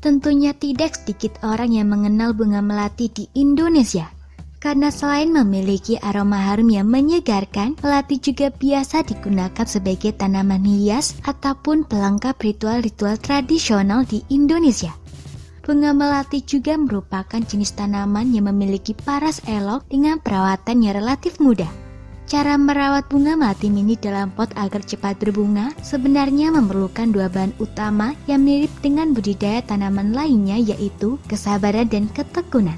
Tentunya tidak sedikit orang yang mengenal bunga melati di Indonesia. Karena selain memiliki aroma harum yang menyegarkan, melati juga biasa digunakan sebagai tanaman hias ataupun pelengkap ritual-ritual tradisional di Indonesia. Bunga melati juga merupakan jenis tanaman yang memiliki paras elok dengan perawatan yang relatif mudah. Cara merawat bunga melati mini dalam pot agar cepat berbunga sebenarnya memerlukan dua bahan utama yang mirip dengan budidaya tanaman lainnya, yaitu kesabaran dan ketekunan.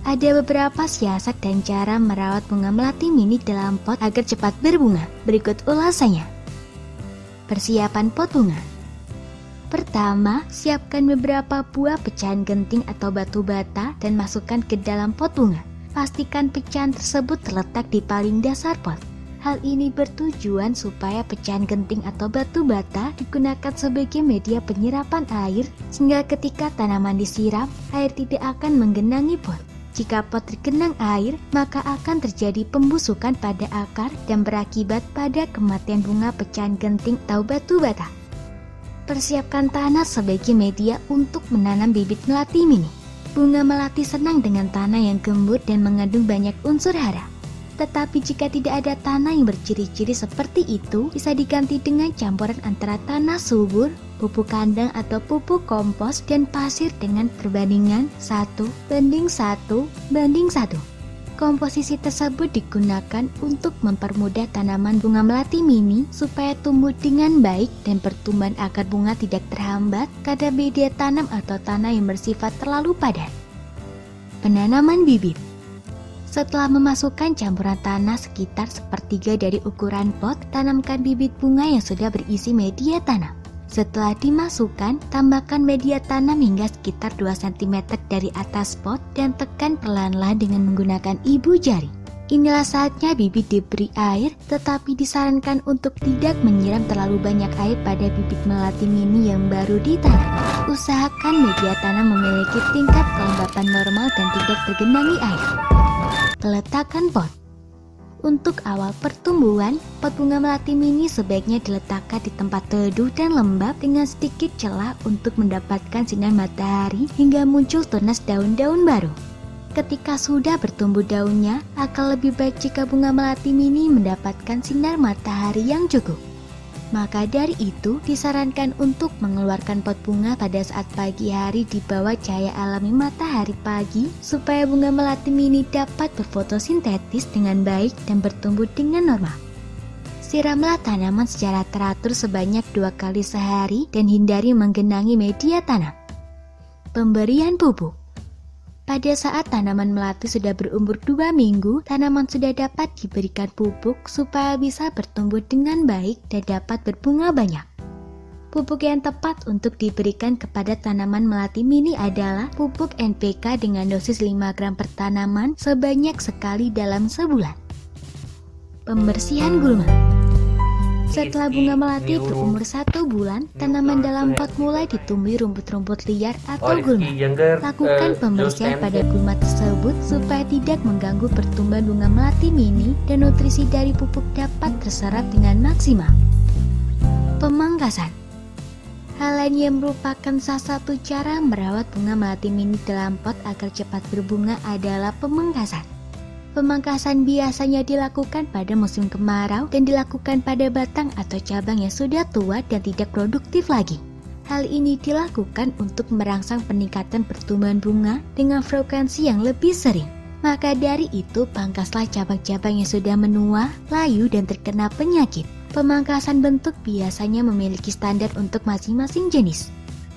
Ada beberapa siasat dan cara merawat bunga melati mini dalam pot agar cepat berbunga. Berikut ulasannya. Persiapan pot bunga. Pertama, siapkan beberapa buah pecahan genting atau batu bata dan masukkan ke dalam pot bunga. Pastikan pecahan tersebut terletak di paling dasar pot. Hal ini bertujuan supaya pecahan genting atau batu bata digunakan sebagai media penyerapan air, sehingga ketika tanaman disiram, air tidak akan menggenangi pot. Jika pot tergenang air, maka akan terjadi pembusukan pada akar dan berakibat pada kematian bunga pecahan genting atau batu bata. Persiapkan tanah sebagai media untuk menanam bibit melati mini. Bunga melati senang dengan tanah yang gembur dan mengandung banyak unsur hara. Tetapi jika tidak ada tanah yang berciri-ciri seperti itu, bisa diganti dengan campuran antara tanah subur, pupuk kandang atau pupuk kompos, dan pasir dengan perbandingan 1:1:1. Komposisi tersebut digunakan untuk mempermudah tanaman bunga melati mini supaya tumbuh dengan baik dan pertumbuhan akar bunga tidak terhambat karena media tanam atau tanah yang bersifat terlalu padat. Penanaman bibit. Setelah memasukkan campuran tanah sekitar sepertiga dari ukuran pot, tanamkan bibit bunga yang sudah berisi media tanam. Setelah dimasukkan, tambahkan media tanam hingga sekitar 2 cm dari atas pot dan tekan perlahan-lahan dengan menggunakan ibu jari. Inilah saatnya bibit diberi air, tetapi disarankan untuk tidak menyiram terlalu banyak air pada bibit melati mini yang baru ditanam. Usahakan media tanam memiliki tingkat kelembapan normal dan tidak tergenangi air. Peletakan pot. Untuk awal pertumbuhan, pot bunga melati mini sebaiknya diletakkan di tempat teduh dan lembab dengan sedikit celah untuk mendapatkan sinar matahari hingga muncul tunas daun-daun baru. Ketika sudah bertumbuh daunnya, akan lebih baik jika bunga melati mini mendapatkan sinar matahari yang cukup. Maka dari itu, disarankan untuk mengeluarkan pot bunga pada saat pagi hari di bawah cahaya alami matahari pagi, supaya bunga melati mini dapat berfotosintesis dengan baik dan bertumbuh dengan normal. Siramlah tanaman secara teratur sebanyak 2 kali sehari dan hindari menggenangi media tanam. Pemberian pupuk. Pada saat tanaman melati sudah berumur 2 minggu, tanaman sudah dapat diberikan pupuk supaya bisa bertumbuh dengan baik dan dapat berbunga banyak. Pupuk yang tepat untuk diberikan kepada tanaman melati mini adalah pupuk NPK dengan dosis 5 gram per tanaman sebanyak sekali dalam sebulan. Pembersihan gulma. Setelah bunga melati berumur 1 bulan, tanaman dalam pot mulai ditumbuhi rumput-rumput liar atau gulma. Lakukan pembersihan pada gulma tersebut supaya tidak mengganggu pertumbuhan bunga melati mini dan nutrisi dari pupuk dapat terserap dengan maksimal. Pemangkasan. Hal lain yang merupakan salah satu cara merawat bunga melati mini dalam pot agar cepat berbunga adalah pemangkasan. Pemangkasan biasanya dilakukan pada musim kemarau dan dilakukan pada batang atau cabang yang sudah tua dan tidak produktif lagi. Hal ini dilakukan untuk merangsang peningkatan pertumbuhan bunga dengan frekuensi yang lebih sering. Maka dari itu, pangkaslah cabang-cabang yang sudah menua, layu, dan terkena penyakit. Pemangkasan bentuk biasanya memiliki standar untuk masing-masing jenis.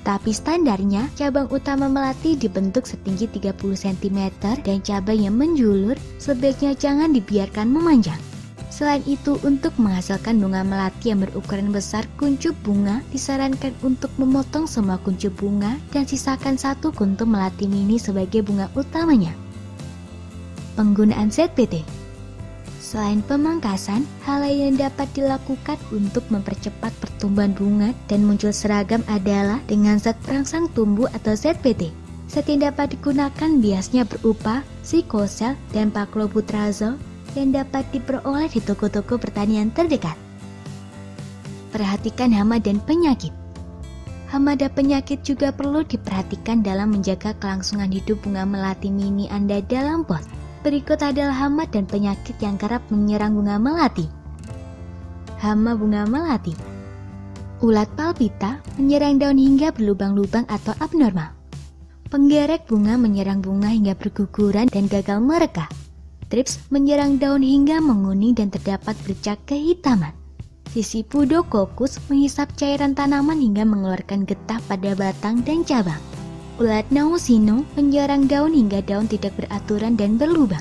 Tapi standarnya, cabang utama melati dibentuk setinggi 30 cm dan cabang yang menjulur sebaiknya jangan dibiarkan memanjang. Selain itu, untuk menghasilkan bunga melati yang berukuran besar, kuncup bunga disarankan untuk memotong semua kuncup bunga dan sisakan 1 kuntum melati mini sebagai bunga utamanya. Penggunaan ZPT. Selain pemangkasan, hal lain yang dapat dilakukan untuk mempercepat pertumbuhan bunga dan muncul seragam adalah dengan zat perangsang tumbuh atau ZPT. Zat yang dapat digunakan biasanya berupa sikosel dan paklobutrazol yang dapat diperoleh di toko-toko pertanian terdekat. Perhatikan hama dan penyakit. Hama dan penyakit juga perlu diperhatikan dalam menjaga kelangsungan hidup bunga melati mini Anda dalam pot. Berikut adalah hama dan penyakit yang kerap menyerang bunga melati. Hama bunga melati. Ulat palpita menyerang daun hingga berlubang-lubang atau abnormal. Penggerek bunga menyerang bunga hingga berguguran dan gagal merekah. Trips menyerang daun hingga menguning dan terdapat bercak kehitaman. Sisipudococcus menghisap cairan tanaman hingga mengeluarkan getah pada batang dan cabang. Ulat nausino menyerang daun hingga daun tidak beraturan dan berlubang.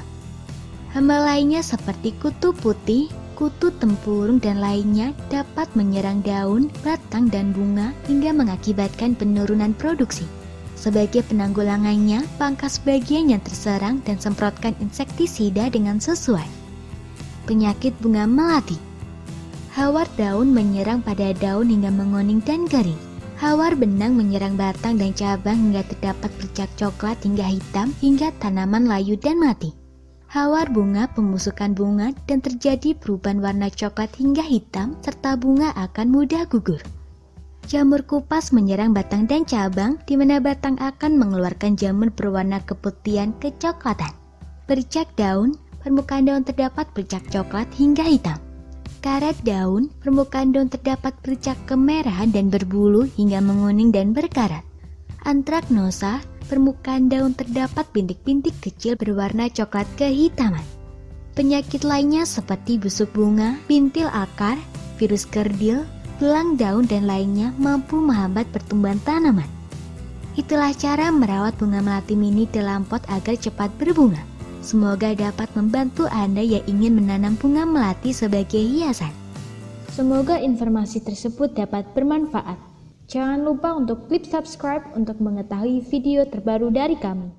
Hama lainnya seperti kutu putih, kutu tempurung dan lainnya dapat menyerang daun, batang dan bunga hingga mengakibatkan penurunan produksi. Sebagai penanggulangannya, pangkas bagian yang terserang dan semprotkan insektisida dengan sesuai. Penyakit bunga melati. Hawar daun menyerang pada daun hingga menguning dan kering. Hawar benang menyerang batang dan cabang hingga terdapat bercak coklat hingga hitam hingga tanaman layu dan mati. Hawar bunga pembusukan bunga dan terjadi perubahan warna coklat hingga hitam serta bunga akan mudah gugur. Jamur kupas menyerang batang dan cabang di mana batang akan mengeluarkan jamur berwarna keputihan kecoklatan. Bercak daun, permukaan daun terdapat bercak coklat hingga hitam. Karet daun, permukaan daun terdapat bercak kemerahan dan berbulu hingga menguning dan berkarat. Antraknosa, permukaan daun terdapat bintik-bintik kecil berwarna coklat kehitaman. Penyakit lainnya seperti busuk bunga, bintil akar, virus kerdil, belang daun dan lainnya mampu menghambat pertumbuhan tanaman. Itulah cara merawat bunga melati mini dalam pot agar cepat berbunga. Semoga dapat membantu Anda yang ingin menanam bunga melati sebagai hiasan. Semoga informasi tersebut dapat bermanfaat. Jangan lupa untuk klik subscribe untuk mengetahui video terbaru dari kami.